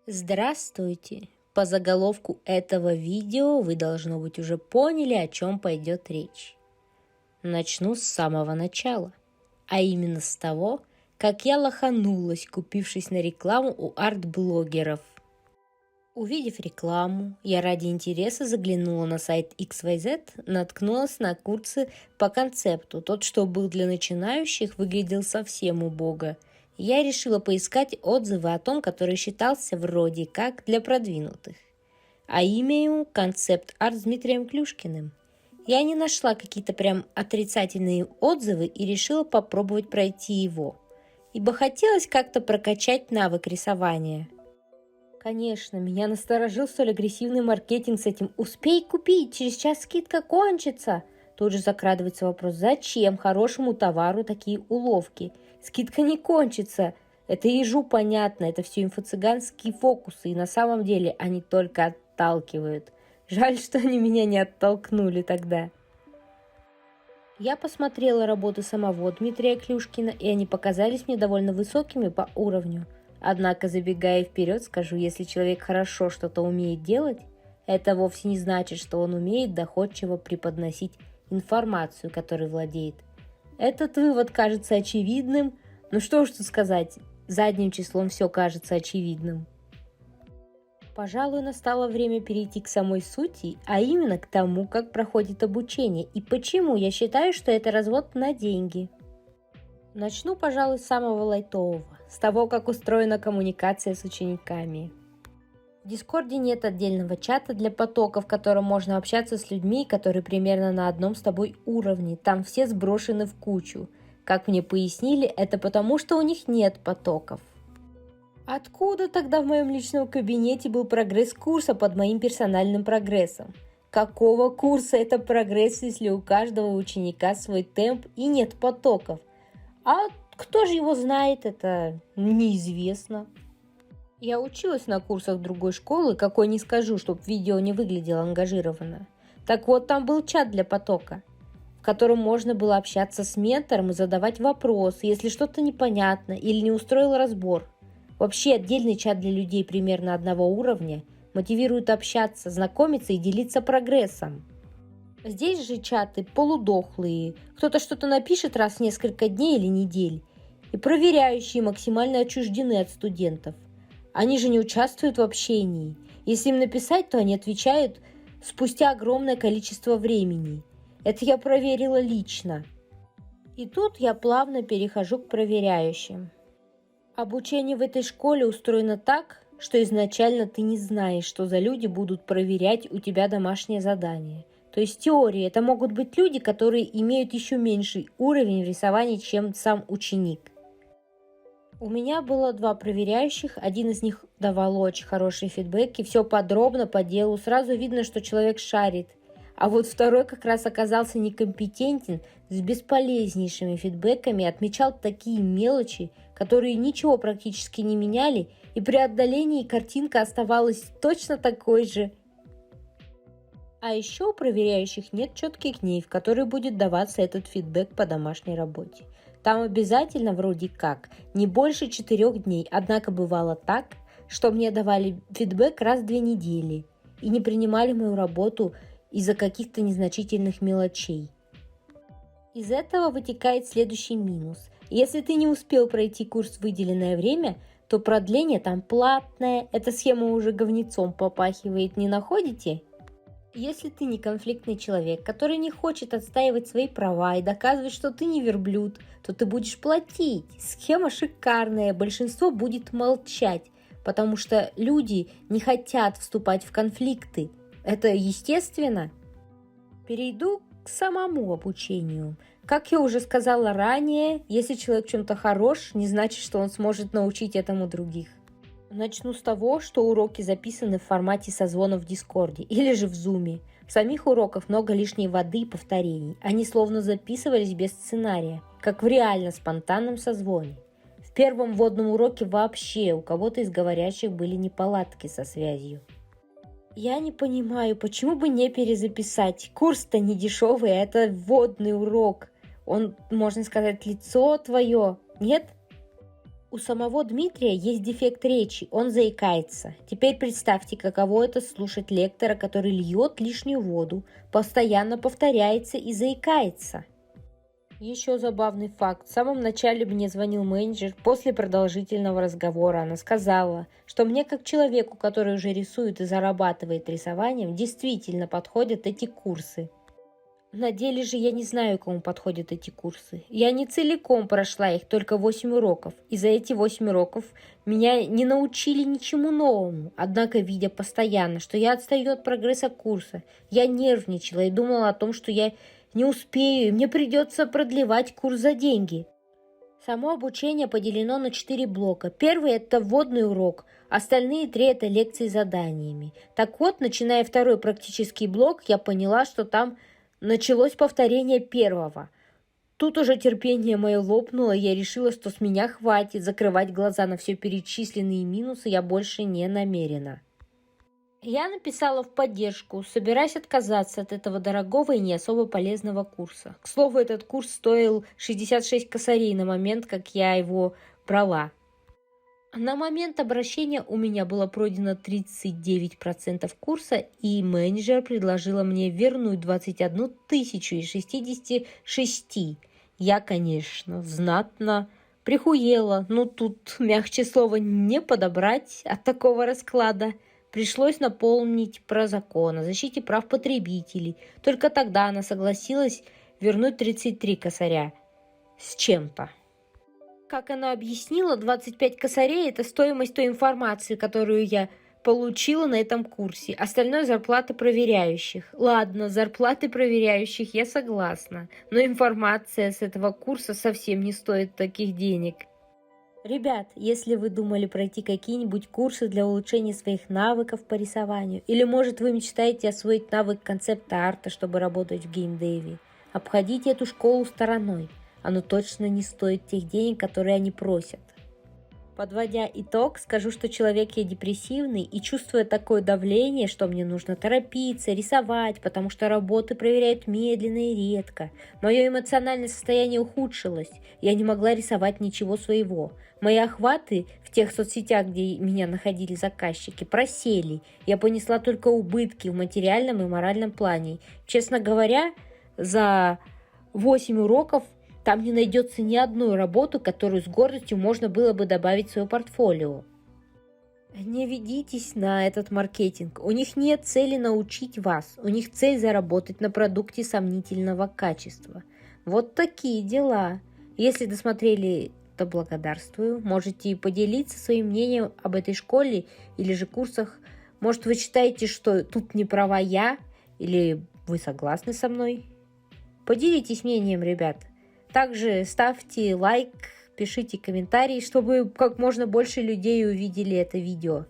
Здравствуйте! По заголовку этого видео вы, должно быть, уже поняли, о чем пойдет речь. Начну с самого начала, а именно с того, как я лоханулась, купившись на рекламу у арт-блогеров. Увидев рекламу, я ради интереса заглянула на сайт XYZ, наткнулась на курсы по концепту. Тот, что был для начинающих, выглядел совсем убого. Я решила поискать отзывы о том, который считался вроде как для продвинутых. А имя ему «Концепт арт» с Дмитрием Клюшкиным. Я не нашла какие-то прям отрицательные отзывы и решила попробовать пройти его, ибо хотелось как-то прокачать навык рисования. Конечно, меня насторожил столь агрессивный маркетинг с этим «Успей купить, через час скидка кончится». Тут же закрадывается вопрос, зачем хорошему товару такие уловки? Скидка не кончится. Это ежу понятно, это все инфо-цыганские фокусы, и на самом деле они только отталкивают. Жаль, что они меня не оттолкнули тогда. Я посмотрела работы самого Дмитрия Клюшкина, и они показались мне довольно высокими по уровню. Однако, забегая вперед, скажу, если человек хорошо что-то умеет делать, это вовсе не значит, что он умеет доходчиво преподносить информацию, которой владеет. Этот вывод кажется очевидным, но что уж тут сказать, задним числом все кажется очевидным. Пожалуй, настало время перейти к самой сути, а именно к тому, как проходит обучение и почему я считаю, что это развод на деньги. Начну, пожалуй, с самого лайтового, с того, как устроена коммуникация с учениками. В Дискорде нет отдельного чата для потока, в котором можно общаться с людьми, которые примерно на одном с тобой уровне. Там все сброшены в кучу. Как мне пояснили, это потому, что у них нет потоков. Откуда тогда в моем личном кабинете был прогресс курса под моим персональным прогрессом? Какого курса это прогресс, если у каждого ученика свой темп и нет потоков? А кто же его знает, это неизвестно. Я училась на курсах другой школы, какой не скажу, чтобы видео не выглядело ангажированно. Так вот, там был чат для потока, в котором можно было общаться с ментором и задавать вопросы, если что-то непонятно или не устроил разбор. Вообще отдельный чат для людей примерно одного уровня мотивирует общаться, знакомиться и делиться прогрессом. Здесь же чаты полудохлые, кто-то что-то напишет раз в несколько дней или недель, и проверяющие максимально отчуждены от студентов. Они же не участвуют в общении. Если им написать, то они отвечают спустя огромное количество времени. Это я проверила лично. И тут я плавно перехожу к проверяющим. Обучение в этой школе устроено так, что изначально ты не знаешь, что за люди будут проверять у тебя домашнее задание. То есть в теории это могут быть люди, которые имеют еще меньший уровень в рисовании, чем сам ученик. У меня было 2 проверяющих, один из них давал очень хорошие фидбэки, все подробно по делу, сразу видно, что человек шарит. А вот второй как раз оказался некомпетентен, с бесполезнейшими фидбэками, отмечал такие мелочи, которые ничего практически не меняли, и при отдалении картинка оставалась точно такой же. А еще у проверяющих нет четких дней, в которые будет даваться этот фидбэк по домашней работе. Там обязательно вроде как не больше 4 дней, однако бывало так, что мне давали фидбэк раз в 2 недели и не принимали мою работу из-за каких-то незначительных мелочей. Из этого вытекает следующий минус. Если ты не успел пройти курс в выделенное время, то продление там платное. Эта схема уже говнецом попахивает, не находите? Если ты не конфликтный человек, который не хочет отстаивать свои права и доказывать, что ты не верблюд, то ты будешь платить. Схема шикарная, большинство будет молчать, потому что люди не хотят вступать в конфликты. Это естественно. Перейду к самому обучению. Как я уже сказала ранее, если человек в чем-то хорош, не значит, что он сможет научить этому других. Начну с того, что уроки записаны в формате созвона в Дискорде или же в Зуме. В самих уроках много лишней воды и повторений. Они словно записывались без сценария, как в реально спонтанном созвоне. В первом вводном уроке вообще у кого-то из говорящих были неполадки со связью. Я не понимаю, почему бы не перезаписать? Курс-то не дешевый, а это вводный урок. Он, можно сказать, лицо твое, нет? У самого Дмитрия есть дефект речи, он заикается. Теперь представьте, каково это слушать лектора, который льет лишнюю воду, постоянно повторяется и заикается. Еще забавный факт. В самом начале мне звонил менеджер. После продолжительного разговора она сказала, что мне как человеку, который уже рисует и зарабатывает рисованием, действительно подходят эти курсы. На деле же я не знаю, кому подходят эти курсы. Я не целиком прошла их, только 8 уроков. И за эти 8 уроков меня не научили ничему новому. Однако, видя постоянно, что я отстаю от прогресса курса, я нервничала и думала о том, что я не успею, и мне придется продлевать курс за деньги. Само обучение поделено на 4 блока. Первый – это вводный урок, остальные 3 – это лекции с заданиями. Так вот, начиная второй практический блок, я поняла, что там началось повторение первого. Тут уже терпение мое лопнуло, я решила, что с меня хватит, закрывать глаза на все перечисленные минусы я больше не намерена. Я написала в поддержку, собираясь отказаться от этого дорогого и не особо полезного курса. К слову, этот курс стоил 66 косарей на момент, как я его брала. На момент обращения у меня было пройдено 39% курса, и менеджер предложила мне вернуть 21 тысячу из 66. Я, конечно, знатно прихуела, но тут, мягче слова, не подобрать от такого расклада. Пришлось напомнить про закон о защите прав потребителей. Только тогда она согласилась вернуть 33 косаря с чем-то. Как она объяснила, 25 косарей – это стоимость той информации, которую я получила на этом курсе. Остальное – зарплаты проверяющих. Ладно, зарплаты проверяющих я согласна, но информация с этого курса совсем не стоит таких денег. Ребят, если вы думали пройти какие-нибудь курсы для улучшения своих навыков по рисованию, или, может, вы мечтаете освоить навык концепта арта, чтобы работать в геймдеве, обходите эту школу стороной. Оно точно не стоит тех денег, которые они просят. Подводя итог, скажу, что человек я депрессивный и чувствуя такое давление, что мне нужно торопиться, рисовать, потому что работы проверяют медленно и редко. Мое эмоциональное состояние ухудшилось, я не могла рисовать ничего своего. Мои охваты в тех соцсетях, где меня находили заказчики, просели. Я понесла только убытки в материальном и моральном плане. Честно говоря, за 8 уроков там не найдется ни одной работы, которую с гордостью можно было бы добавить в свое портфолио. Не ведитесь на этот маркетинг. У них нет цели научить вас. У них цель заработать на продукте сомнительного качества. Вот такие дела. Если досмотрели, то благодарствую. Можете поделиться своим мнением об этой школе или же курсах. Может, вы считаете, что тут не права я, или вы согласны со мной? Поделитесь мнением, ребят. Также ставьте лайк, пишите комментарии, чтобы как можно больше людей увидели это видео.